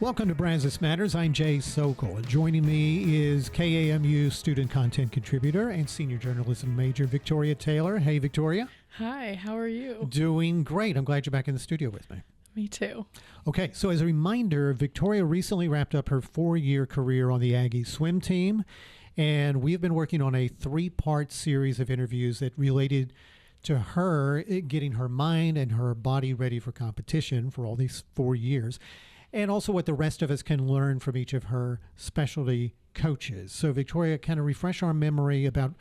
Welcome to Brazos Matters. I'm Jay Sokol. Joining me is KAMU student content contributor and senior journalism major Victoria Taylor. Hey, Victoria. Hi, how are you? Doing great. I'm glad you're back in the studio with me. Me too. Okay, so as a reminder, Victoria recently wrapped up her 4-year career on the Aggie swim team, and we've been working on a 3-part series of interviews that related to her getting her mind and her body ready for competition for all these 4 years, and also what the rest of us can learn from each of her specialty coaches. So Victoria, kind of refresh our memory about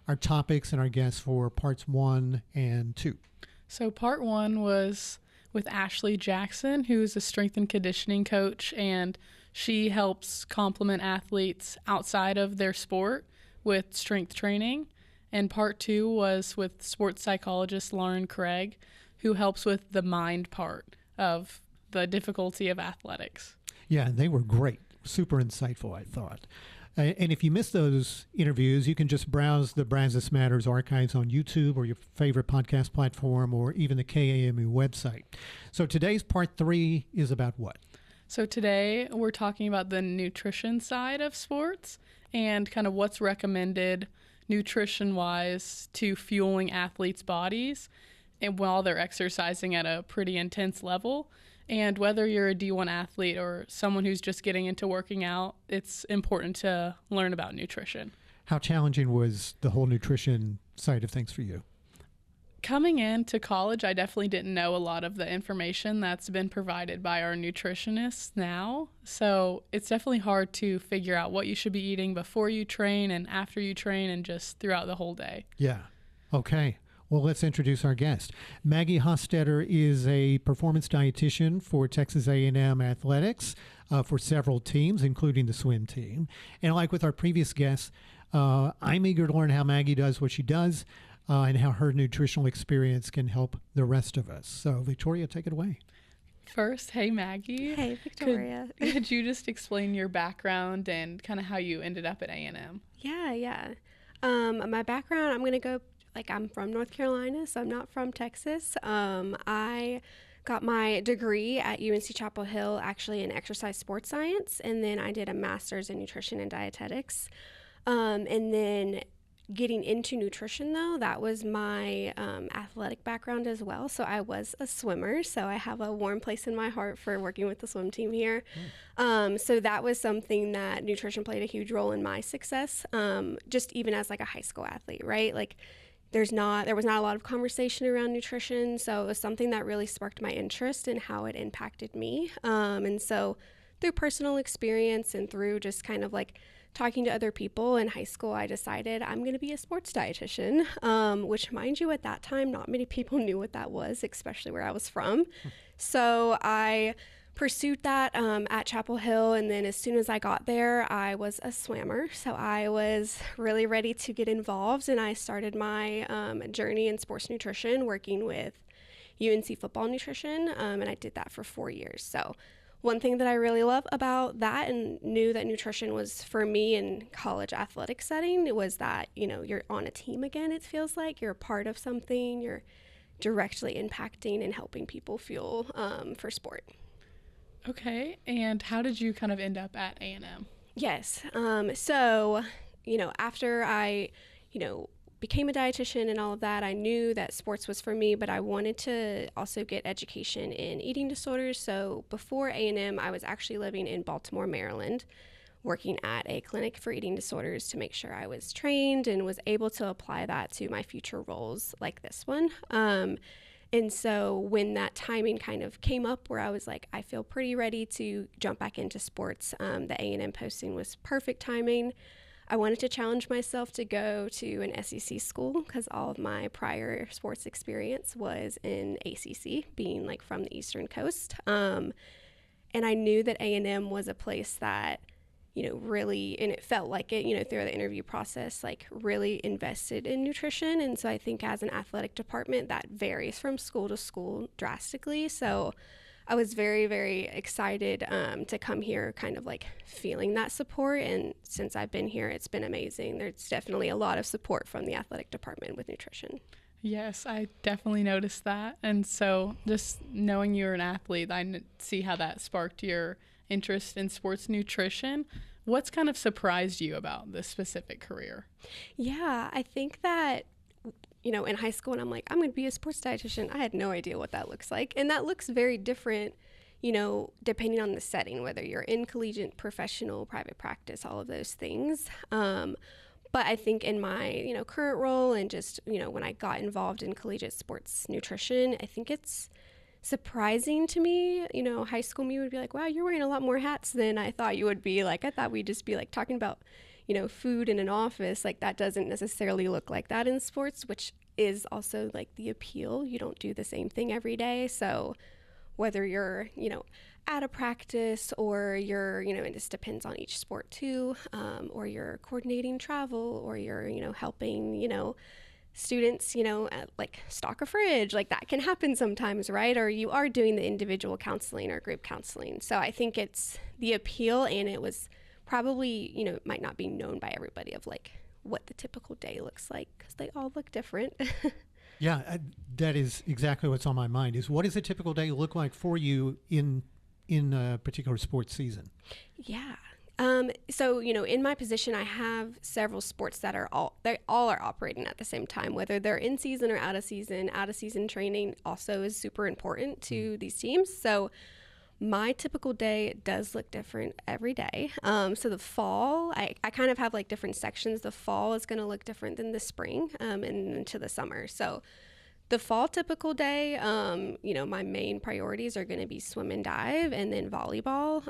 our topics and our guests for parts 1 and 2. So part 1 was with Ashley Jackson, who's a strength and conditioning coach, and she helps complement athletes outside of their sport with strength training. And part 2 was with sports psychologist Lauren Craig, who helps with the mind part of the difficulty of athletics. Yeah, they were great. Super insightful, I thought. And if you missed those interviews, you can just browse the Brazos Matters archives on YouTube or your favorite podcast platform or even the KAMU website. So today's part 3 is about what? So today we're talking about the nutrition side of sports and kind of what's recommended nutrition-wise to fueling athletes' bodies and while they're exercising at a pretty intense level. And whether you're a D1 athlete or someone who's just getting into working out, it's important to learn about nutrition. How challenging was the whole nutrition side of things for you? Coming into college, I definitely didn't know a lot of the information that's been provided by our nutritionists now. So it's definitely hard to figure out what you should be eating before you train and after you train and just throughout the whole day. Yeah. Okay. Well, let's introduce our guest. Maggie Hostetter is a performance dietitian for Texas A&M Athletics for several teams, including the swim team. And like with our previous guests, I'm eager to learn how Maggie does what she does and how her nutritional experience can help the rest of us. So, Victoria, take it away. First, hey, Maggie. Hey, Victoria. Could you just explain your background and kind of how you ended up at A&M? Yeah. My background, I'm going to go, I'm from North Carolina, so I'm not from Texas. I got my degree at UNC Chapel Hill, actually in exercise sports science, and then I did a master's in nutrition and dietetics. And then getting into nutrition, though, that was my athletic background as well. So I was a swimmer, so I have a warm place in my heart for working with the swim team here. So that was something that nutrition played a huge role in my success, just even as a high school athlete, right? There was not a lot of conversation around nutrition, so it was something that really sparked my interest in how it impacted me. And so through personal experience and through just kind of talking to other people in high school, I decided I'm going to be a sports dietitian, which, mind you, at that time, not many people knew what that was, especially where I was from. So I pursued that at Chapel Hill, and then as soon as I got there, I was a swimmer. So I was really ready to get involved, and I started my journey in sports nutrition working with UNC football nutrition, and I did that for 4 years. So one thing that I really love about that and knew that nutrition was for me in college athletic setting, it was that, you're on a team again, it feels like. You're a part of something, you're directly impacting and helping people fuel for sport. Okay, and how did you kind of end up at A&M? Yes, so, after I, became a dietitian and all of that, I knew that sports was for me, but I wanted to also get education in eating disorders. So before A&M, I was actually living in Baltimore, Maryland, working at a clinic for eating disorders to make sure I was trained and was able to apply that to my future roles like this one. And so when that timing kind of came up where I was I feel pretty ready to jump back into sports, the A&M posting was perfect timing. I wanted to challenge myself to go to an SEC school because all of my prior sports experience was in ACC, being from the Eastern Coast. And I knew that A&M was a place that, really, and it felt like it, through the interview process, really invested in nutrition. And so I think as an athletic department, that varies from school to school drastically. So I was very, very excited to come here kind of feeling that support. And since I've been here, it's been amazing. There's definitely a lot of support from the athletic department with nutrition. Yes, I definitely noticed that. And so just knowing you're an athlete, see how that sparked your interest in sports nutrition. What's kind of surprised you about this specific career? Yeah, I think that, in high school, and I'm like, I'm going to be a sports dietitian. I had no idea what that looks like. And that looks very different, depending on the setting, whether you're in collegiate, professional, private practice, all of those things. But I think in my, current role and just, when I got involved in collegiate sports nutrition, I think it's surprising to me. High school me would be like, wow, you're wearing a lot more hats than I thought you would be. Like, I thought we'd just be like talking about, food in an office. Like, that doesn't necessarily look like that in sports, which is also like the appeal. You don't do the same thing every day. So whether you're, at a practice or you're, it just depends on each sport too, or you're coordinating travel or you're, helping, students, like stock a fridge, like that can happen sometimes, right? Or you are doing the individual counseling or group counseling. So I think it's the appeal, and it was probably, it might not be known by everybody of like what the typical day looks like, because they all look different. Yeah, that is exactly what's on my mind, is what does a typical day look like for you in a particular sports season? Yeah. So, in my position, I have several sports that they all are operating at the same time, whether they're in season or out of season. Out of season training also is super important to these teams. So my typical day does look different every day. So the fall, I kind of have like different sections. The fall is going to look different than the spring, and into the summer. So the fall typical day, my main priorities are going to be swim and dive, and then volleyball.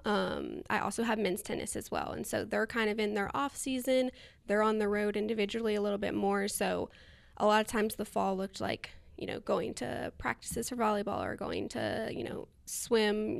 I also have men's tennis as well. And so they're kind of in their off season. They're on the road individually a little bit more. So a lot of times the fall looked like, going to practices for volleyball or going to, swim,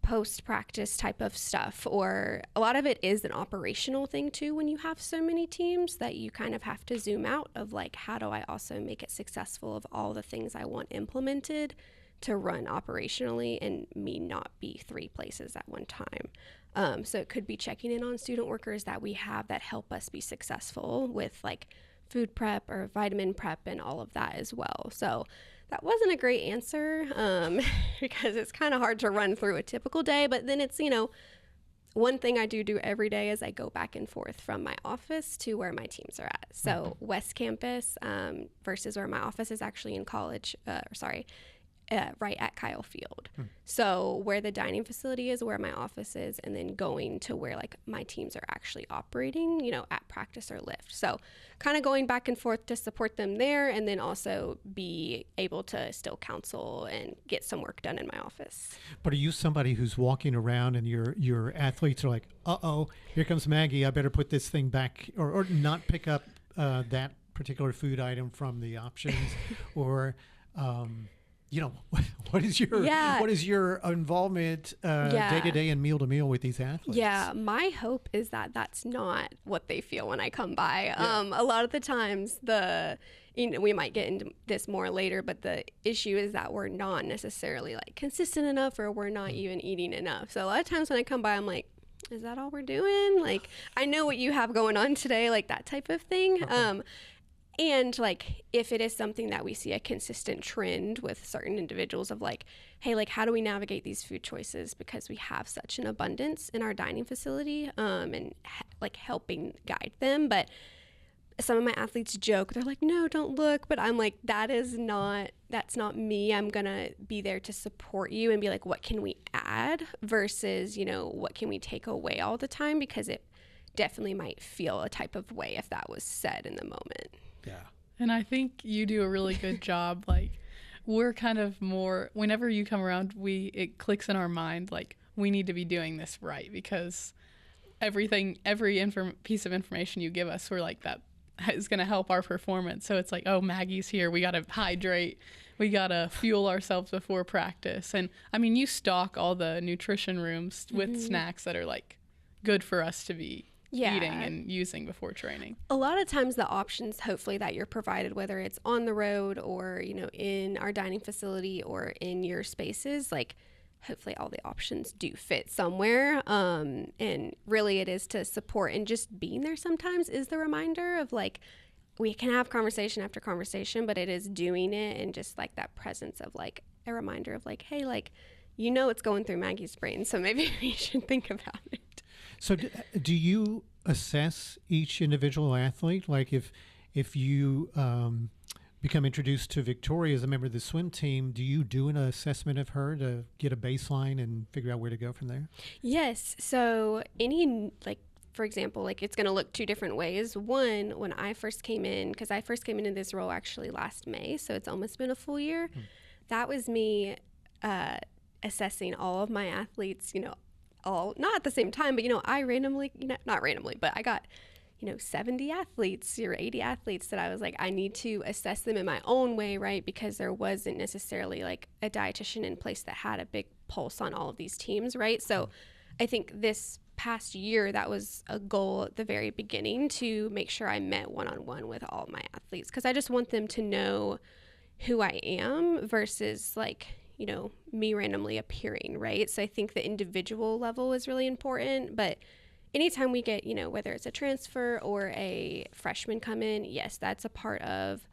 post-practice type of stuff. Or a lot of it is an operational thing too when you have so many teams, that you kind of have to zoom out of like, how do I also make it successful of all the things I want implemented to run operationally and me not be 3 places at one time. So it could be checking in on student workers that we have that help us be successful with like food prep or vitamin prep and all of that as well. So that wasn't a great answer, because it's kind of hard to run through a typical day. But then it's, one thing I do every day is I go back and forth from my office to where my teams are at. So West Campus versus where my office is actually in college, right at Kyle Field. So where the dining facility is, where my office is, and then going to where like my teams are actually operating, at practice or lift. So kind of going back and forth to support them there, and then also be able to still counsel and get some work done in my office. But are you somebody who's walking around and your athletes are like, uh-oh, here comes Maggie, I better put this thing back, or not pick up that particular food item from the options, or what is your involvement day to day and meal to meal with these athletes? Yeah, my hope is that that's not what they feel when I come by. A lot of the times we might get into this more later, but the issue is that we're not necessarily like consistent enough, or we're not even eating enough. So a lot of times when I come by, I'm like, is that all we're doing? Like, I know what you have going on today, like that type of thing. Okay. And like, if it is something that we see a consistent trend with certain individuals of like, hey, like, how do we navigate these food choices? Because we have such an abundance in our dining facility, and like helping guide them. But some of my athletes joke, they're like, no, don't look. But I'm like, that's not me. I'm going to be there to support you and be like, what can we add versus, what can we take away all the time? Because it definitely might feel a type of way if that was said in the moment. Yeah. And I think you do a really good job. Like, we're kind of more, whenever you come around, it clicks in our mind, like, we need to be doing this right, because every piece of information you give us, we're like, that is going to help our performance. So it's like, oh, Maggie's here. We got to hydrate. We got to fuel ourselves before practice. And I mean, you stock all the nutrition rooms with snacks that are like good for us to be eating and using before training. A lot of times the options, hopefully, that you're provided, whether it's on the road or, in our dining facility or in your spaces, like, hopefully all the options do fit somewhere. And really it is to support, and just being there sometimes is the reminder of like, we can have conversation after conversation, but it is doing it, and just like that presence of like a reminder of like, hey, like, it's going through Maggie's brain, so maybe we should think about it. So do you assess each individual athlete? Like if you become introduced to Victoria as a member of the swim team, do you do an assessment of her to get a baseline and figure out where to go from there? Yes. So for example, it's going to look two different ways. One, when I first came in, because I first came into this role actually last May, so it's almost been a full year. That was me assessing all of my athletes, all not at the same time, but I randomly, not randomly, but I got 70 athletes or 80 athletes that I was like, I need to assess them in my own way, right? Because there wasn't necessarily like a dietitian in place that had a big pulse on all of these teams, right? So I think this past year, that was a goal at the very beginning, to make sure I met one-on-one with all my athletes, because I just want them to know who I am versus me randomly appearing, right? So I think the individual level is really important, but anytime we get, whether it's a transfer or a freshman come in, yes, that's a part of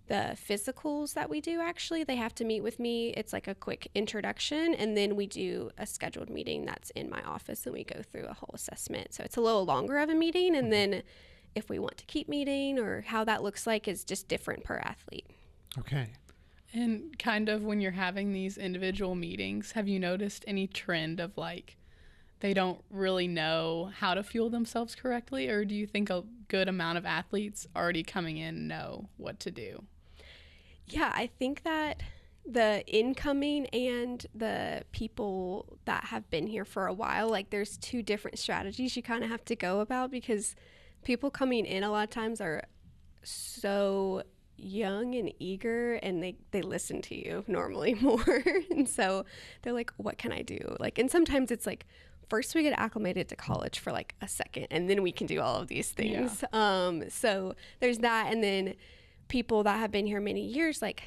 the physicals that we do. Actually, they have to meet with me. It's like a quick introduction, and then we do a scheduled meeting that's in my office, and we go through a whole assessment. So it's a little longer of a meeting, and then if we want to keep meeting or how that looks like is just different per athlete. Okay. And kind of when you're having these individual meetings, have you noticed any trend of they don't really know how to fuel themselves correctly? Or do you think a good amount of athletes already coming in know what to do? Yeah, I think that the incoming and the people that have been here for a while, there's two different strategies you kind of have to go about, because people coming in a lot of times are so young and eager, and they listen to you normally more. And so they're like, what can I do? And sometimes it's first we get acclimated to college for a second, and then we can do all of these things. Yeah. So there's that. And then people that have been here many years, that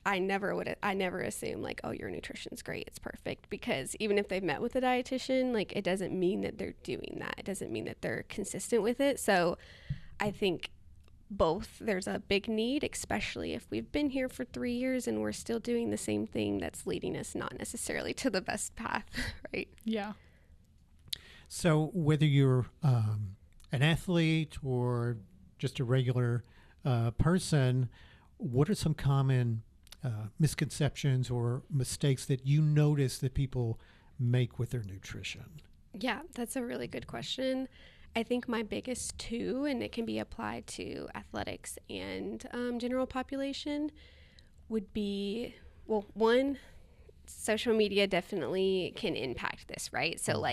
I never assume oh, your nutrition's great, it's perfect, because even if they've met with a dietitian, it doesn't mean that they're doing that. It doesn't mean that they're consistent with it. So I think both, there's a big need, especially if we've been here for 3 years and we're still doing the same thing that's leading us not necessarily to the best path, right? Yeah. So whether you're an athlete or just a regular person, what are some common misconceptions or mistakes that you notice that people make with their nutrition? Yeah, that's a really good question. I think my biggest two, and it can be applied to athletics and general population, would be, well, one, social media definitely can impact this, right? So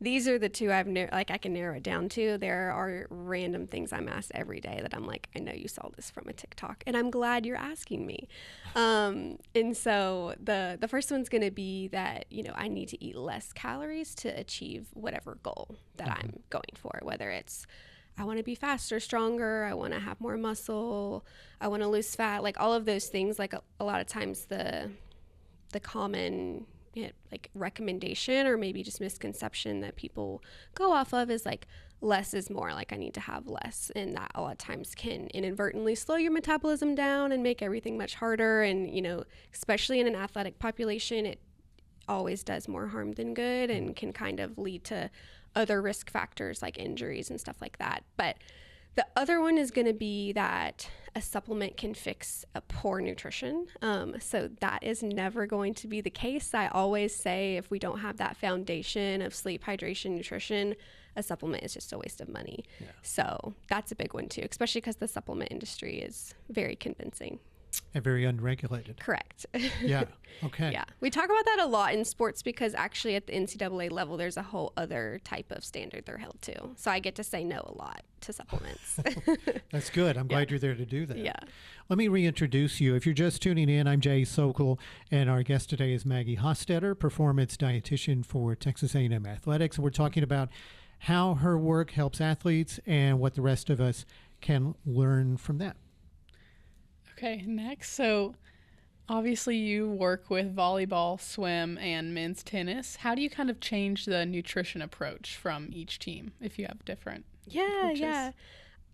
these are the two I can narrow it down to. There are random things I'm asked every day that I'm like, I know you saw this from a TikTok, and I'm glad you're asking me. And so the first one's going to be that, I need to eat less calories to achieve whatever goal that I'm going for, whether it's I want to be faster, stronger, I want to have more muscle, I want to lose fat, all of those things. A lot of times the common recommendation or maybe just misconception that people go off of is less is more, I need to have less, and that a lot of times can inadvertently slow your metabolism down and make everything much harder. And especially in an athletic population, it always does more harm than good and can kind of lead to other risk factors like injuries and stuff like that. But the other one is going to be that a supplement can fix a poor nutrition. So that is never going to be the case. I always say if we don't have that foundation of sleep, hydration, nutrition, a supplement is just a waste of money. Yeah. So that's a big one too, especially because the supplement industry is very convincing. And very unregulated. Correct. Yeah. Okay. Yeah. We talk about that a lot in sports because actually at the NCAA level, there's a whole other type of standard they're held to. So I get to say no a lot to supplements. That's good. I'm glad you're there to do that. Yeah. Let me reintroduce you. If you're just tuning in, I'm Jay Sokol, and our guest today is Maggie Hostetter, performance dietitian for Texas A&M Athletics. We're talking about how her work helps athletes and what the rest of us can learn from that. Okay, next. So obviously you work with volleyball, swim, and men's tennis. How do you kind of change the nutrition approach from each team if you have different approaches? Yeah.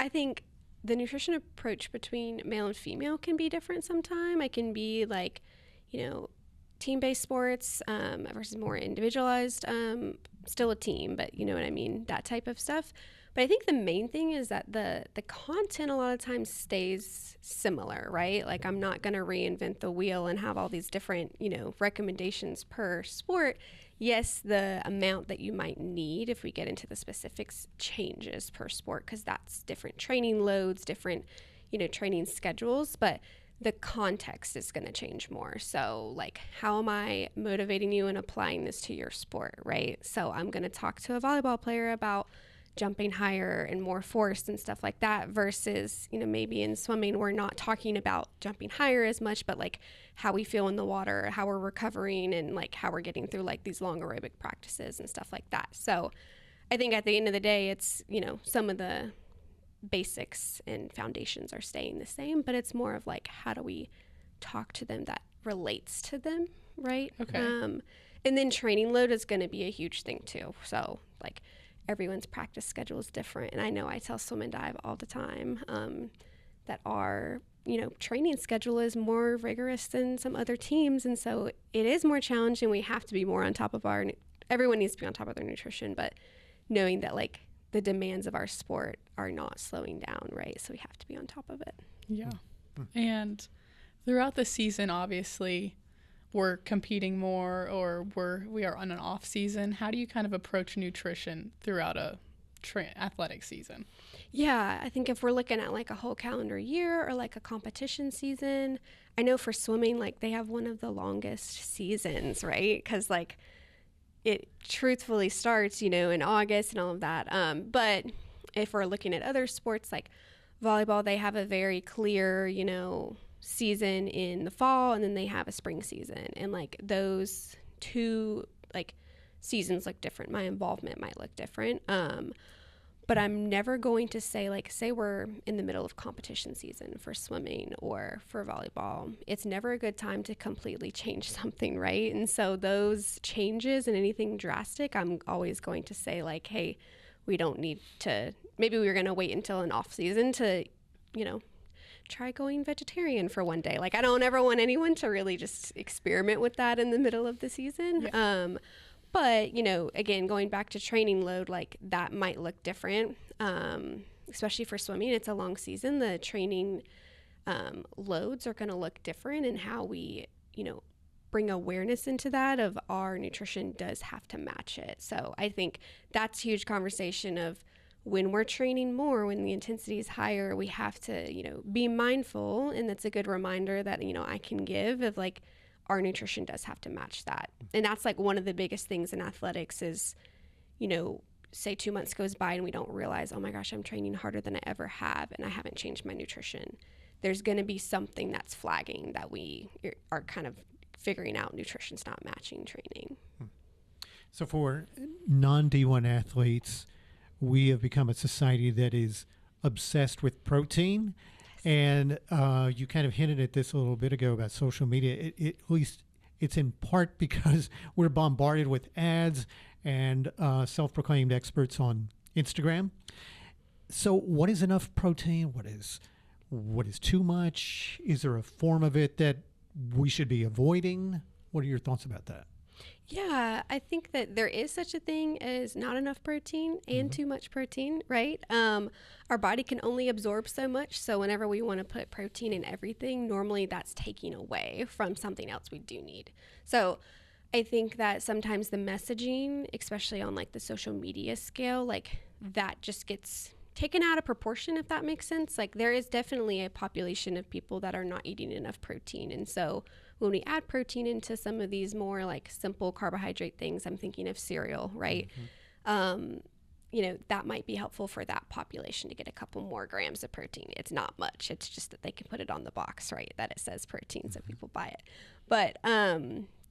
I think the nutrition approach between male and female can be different sometime. I can be team-based sports versus more individualized, still a team, but you know what I mean, that type of stuff. But I think the main thing is that the content a lot of times stays similar, right? Like I'm not going to reinvent the wheel and have all these different, you know, recommendations per sport. Yes, the amount that you might need if we get into the specifics changes per sport because that's different training loads, different, you know, training schedules, but the context is going to change more. So like, how am I motivating you and applying this to your sport, right? So I'm going to talk to a volleyball player about jumping higher and more force and stuff like that versus, you know, maybe in swimming, we're not talking about jumping higher as much, but like how we feel in the water, how we're recovering and like how we're getting through like these long aerobic practices and stuff like that. So I think at the end of the day, it's, you know, some of the basics and foundations are staying the same, but it's more of like, how do we talk to them that relates to them, right? Okay. And then training load is going to be a huge thing too. So like everyone's practice schedule is different. And I know I tell swim and dive all the time that our, you know, training schedule is more rigorous than some other teams. And so it is more challenging. We have to be more on top of everyone needs to be on top of their nutrition, but knowing that like the demands of our sport are not slowing down, right? So we have to be on top of it. Yeah. And throughout the season, obviously, we're competing more or we are on an off season. How do you kind of approach nutrition throughout a athletic season? Yeah, I think if we're looking at like a whole calendar year or like a competition season, I know for swimming, like they have one of the longest seasons, right? Because like it truthfully starts, you know, in August and all of that. But if we're looking at other sports like volleyball, they have a very clear, you know, season in the fall and then they have a spring season. And like those two like seasons look different. My involvement might look different. But I'm never going to say like, say we're in the middle of competition season for swimming or for volleyball. It's never a good time to completely change something, right? And so those changes and anything drastic, I'm always going to say like, hey, we don't need to, maybe we're going to wait until an off season to, you know, try going vegetarian for one day. Like I don't ever want anyone to really just experiment with that in the middle of the season. Yeah. But, you know, again, going back to training load, like that might look different, especially for swimming. It's a long season. The training loads are going to look different and how we, you know, bring awareness into that of our nutrition does have to match it. So I think that's a huge conversation of when we're training more, when the intensity is higher, we have to, you know, be mindful. And that's a good reminder that, you know, I can give of like, our nutrition does have to match that. And that's like one of the biggest things in athletics is, you know, say 2 months goes by and we don't realize, oh my gosh, I'm training harder than I ever have and I haven't changed my nutrition. There's going to be something that's flagging that we are kind of figuring out nutrition's not matching training. So for non-D1 athletes, we have become a society that is obsessed with protein. And you kind of hinted at this a little bit ago about social media. At least it's in part because we're bombarded with ads and self-proclaimed experts on Instagram. So what is enough protein? What is too much? Is there a form of it that we should be avoiding? What are your thoughts about that? Yeah, I think that there is such a thing as not enough protein and too much protein, right? Our body can only absorb so much. So whenever we want to put protein in everything, normally that's taking away from something else we do need. So I think that sometimes the messaging, especially on like the social media scale, like that just gets taken out of proportion, if that makes sense. Like there is definitely a population of people that are not eating enough protein. And so when we add protein into some of these more like simple carbohydrate things, I'm thinking of cereal, right? You know, that might be helpful for that population to get a couple more grams of protein. It's not much. It's just that they can put it on the box, right? That it says protein so people buy it. But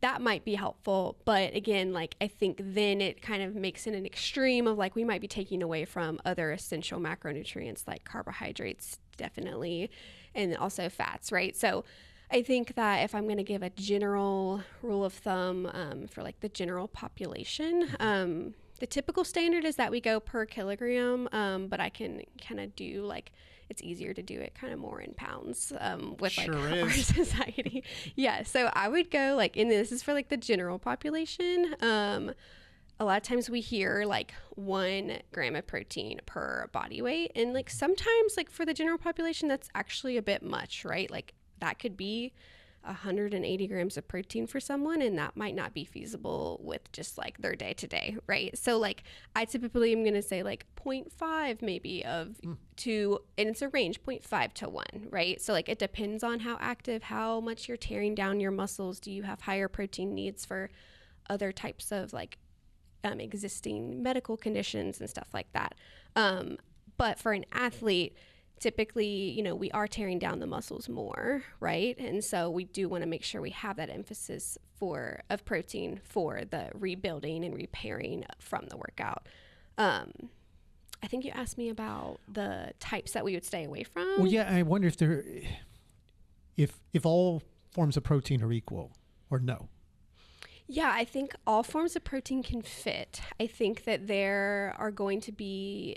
that might be helpful. But again, like I think then it kind of makes it an extreme of like we might be taking away from other essential macronutrients like carbohydrates, definitely, and also fats, right? So I think that if I'm going to give a general rule of thumb for like the general population, the typical standard is that we go per kilogram, but I can kind of do like it's easier to do it kind of more in pounds with like Sure our is. society. Yeah. So I would go like, and this is for like the general population. A lot of times we hear like 1 gram of protein per body weight. And like sometimes like for the general population, that's actually a bit much, right? Like that could be 180 grams of protein for someone, and that might not be feasible with just like their day to day, right? So like I typically am going to say like 0.5 maybe of to, and it's a range 0.5 to 1, right? So like it depends on how active, how much you're tearing down your muscles. Do you have higher protein needs for other types of like existing medical conditions and stuff like that? But for an athlete, typically, you know, we are tearing down the muscles more, right? And so we do want to make sure we have that emphasis of protein for the rebuilding and repairing from the workout. I think you asked me about the types that we would stay away from. Well, yeah, I wonder if all forms of protein are equal or no. Yeah, I think all forms of protein can fit. I think that there are going to be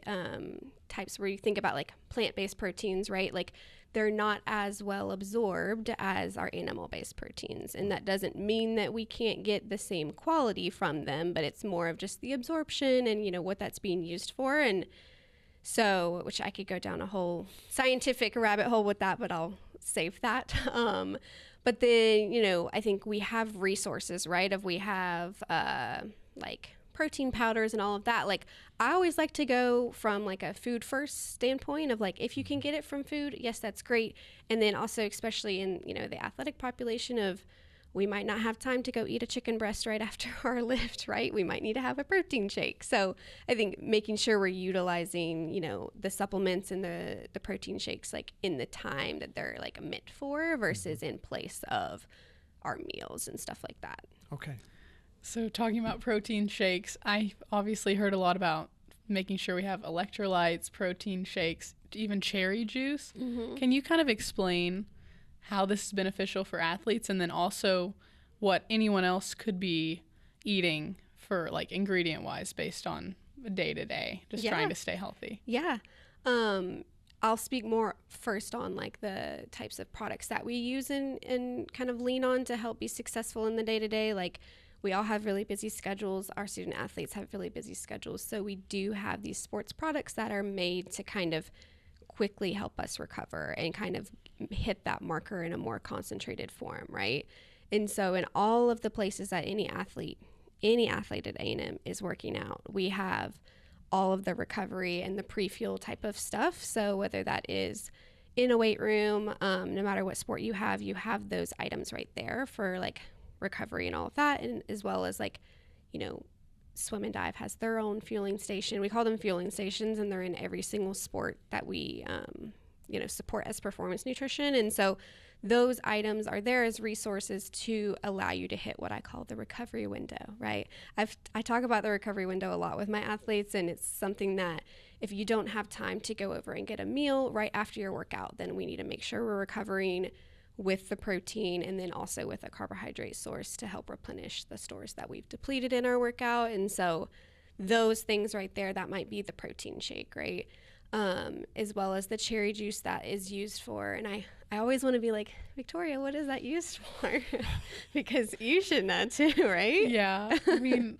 types where you think about like plant-based proteins, right? Like they're not as well absorbed as our animal-based proteins. And that doesn't mean that we can't get the same quality from them, but it's more of just the absorption and, you know, what that's being used for. And so, which I could go down a whole scientific rabbit hole with that, but I'll save that. But then, you know, I think we have resources, right? We have like protein powders and all of that. Like I always like to go from like a food first standpoint of like, if you can get it from food, yes, that's great. And then also, especially in, you know, the athletic population of, we might not have time to go eat a chicken breast right after our lift, right? We might need to have a protein shake. So I think making sure we're utilizing, you know, the supplements and the protein shakes like in the time that they're like meant for versus in place of our meals and stuff like that. Okay. So talking about protein shakes, I obviously heard a lot about making sure we have electrolytes, protein shakes, even cherry juice. Mm-hmm. Can you kind of explain how this is beneficial for athletes, and then also what anyone else could be eating for like ingredient wise based on day to day, just trying to stay healthy? Yeah. I'll speak more first on like the types of products that we use and kind of lean on to help be successful in the day to day. Like we all have really busy schedules. Our student athletes have really busy schedules. So we do have these sports products that are made to kind of quickly help us recover and kind of hit that marker in a more concentrated form, right? And so in all of the places that any athlete at A&M is working out, we have all of the recovery and the pre-fuel type of stuff. So whether that is in a weight room, no matter what sport you have those items right there for like recovery and all of that. And as well as like, you know, Swim and Dive has their own fueling station. We call them fueling stations, and they're in every single sport that we, you know, support as performance nutrition. And so those items are there as resources to allow you to hit what I call the recovery window, right? I talk about the recovery window a lot with my athletes, and it's something that if you don't have time to go over and get a meal right after your workout, then we need to make sure we're recovering with the protein and then also with a carbohydrate source to help replenish the stores that we've depleted in our workout. And so those things right there, that might be the protein shake, right? As well as the cherry juice that is used for, and I always want to be like, Victoria, what is that used for? Because you should know too, right? Yeah. I mean,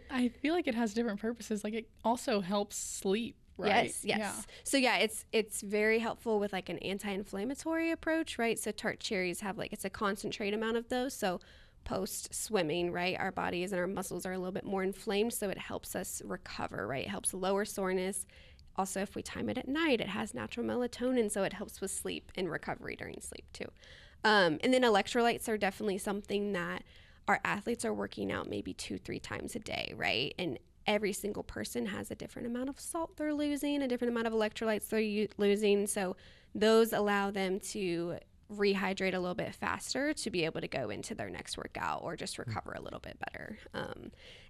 I feel like it has different purposes. Like it also helps sleep. Right. Yes. Yeah. So yeah, it's very helpful with like an anti-inflammatory approach, right? So tart cherries have like, it's a concentrate amount of those. So post swimming, right, our bodies and our muscles are a little bit more inflamed. So it helps us recover, right? It helps lower soreness. Also, if we time it at night, it has natural melatonin. So it helps with sleep and recovery during sleep too. And then electrolytes are definitely something that our athletes are working out maybe 2-3 times a day, right? And every single person has a different amount of salt they're losing, a different amount of electrolytes they're losing. So those allow them to rehydrate a little bit faster to be able to go into their next workout or just recover a little bit better.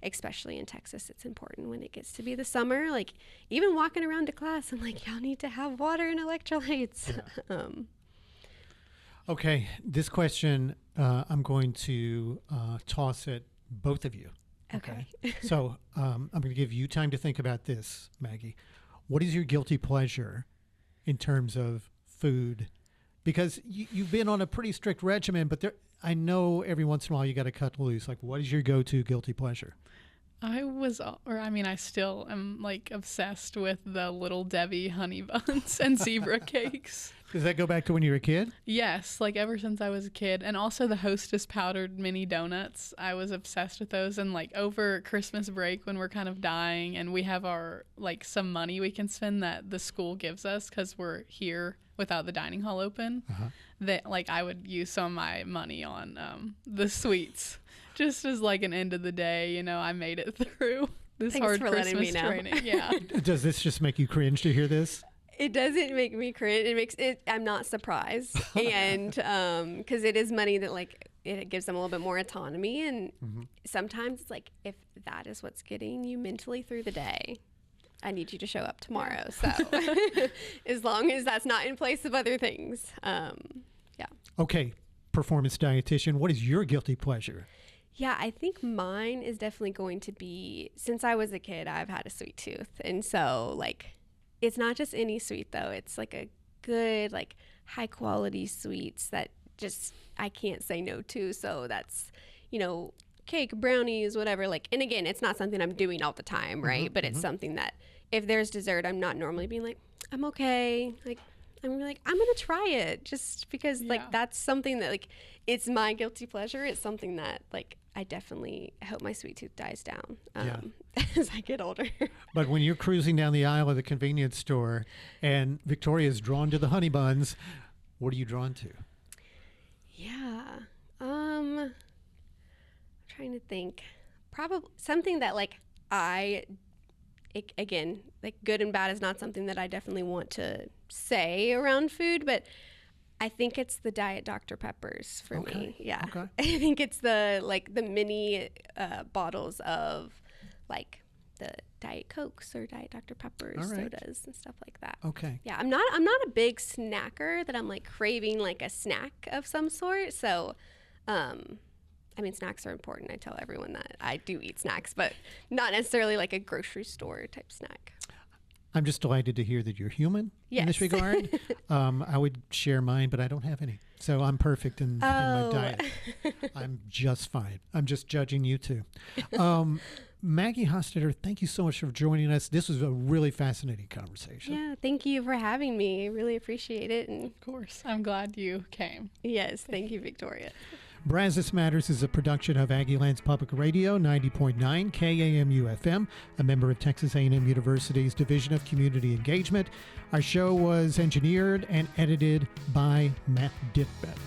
Especially in Texas, it's important when it gets to be the summer. Like even walking around to class, I'm like, y'all need to have water and electrolytes. Yeah. Okay, this question I'm going to toss at both of you. Okay. So I'm going to give you time to think about this, Maggie. What is your guilty pleasure in terms of food? Because you've been on a pretty strict regimen, but I know every once in a while you got to cut loose. Like, what is your go-to guilty pleasure? I still am like obsessed with the Little Debbie honey buns and zebra cakes. Does that go back to when you were a kid? Yes, like ever since I was a kid. And also the Hostess powdered mini donuts. I was obsessed with those. And like over Christmas break when we're kind of dying and we have our like some money we can spend that the school gives us because we're here without the dining hall open, that like I would use some of my money on the sweets. Just as like an end of the day, I made it through this hard Christmas training. Yeah. Does this just make you cringe to hear this? It doesn't make me cringe. It makes it. I'm not surprised, and because it is money that like it gives them a little bit more autonomy, and sometimes it's like if that is what's getting you mentally through the day, I need you to show up tomorrow. So as long as that's not in place of other things, yeah. Okay, performance dietitian, what is your guilty pleasure? Yeah, I think mine is definitely going to be, since I was a kid, I've had a sweet tooth. And so, like, it's not just any sweet, though. It's, like, a good, like, high-quality sweets that just I can't say no to. So that's, cake, brownies, whatever. Like, and again, it's not something I'm doing all the time, right? But it's something that if there's dessert, I'm not normally being like, I'm okay. Like, I'm like, I'm going to try it just because, like, that's something that, like, it's my guilty pleasure. It's something that, like, I definitely hope my sweet tooth dies down as I get older. But when you're cruising down the aisle of the convenience store and Victoria's drawn to the honey buns, what are you drawn to? Yeah. I'm trying to think. Probably something that, like, again, like, good and bad is not something that I definitely want to say around food, but I think it's the Diet Dr. Peppers for me. Yeah. Okay. I think it's the mini bottles of like the Diet Cokes or Diet Dr. Peppers, sodas and stuff like that. Okay. Yeah. I'm not a big snacker that I'm like craving like a snack of some sort. So, snacks are important. I tell everyone that I do eat snacks, but not necessarily like a grocery store type snack. I'm just delighted to hear that you're human in this regard. I would share mine, but I don't have any. So I'm perfect in my diet. I'm just fine. I'm just judging you too. Maggie Hostetter, thank you so much for joining us. This was a really fascinating conversation. Yeah, thank you for having me. I really appreciate it. And of course, I'm glad you came. Yes, thank you, Victoria. Brazos Matters is a production of Aggieland's Public Radio, 90.9 KAMU FM, a member of Texas A&M University's Division of Community Engagement. Our show was engineered and edited by Matt Dittman.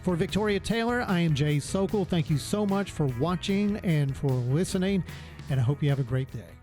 For Victoria Taylor, I am Jay Sokol. Thank you so much for watching and for listening, and I hope you have a great day.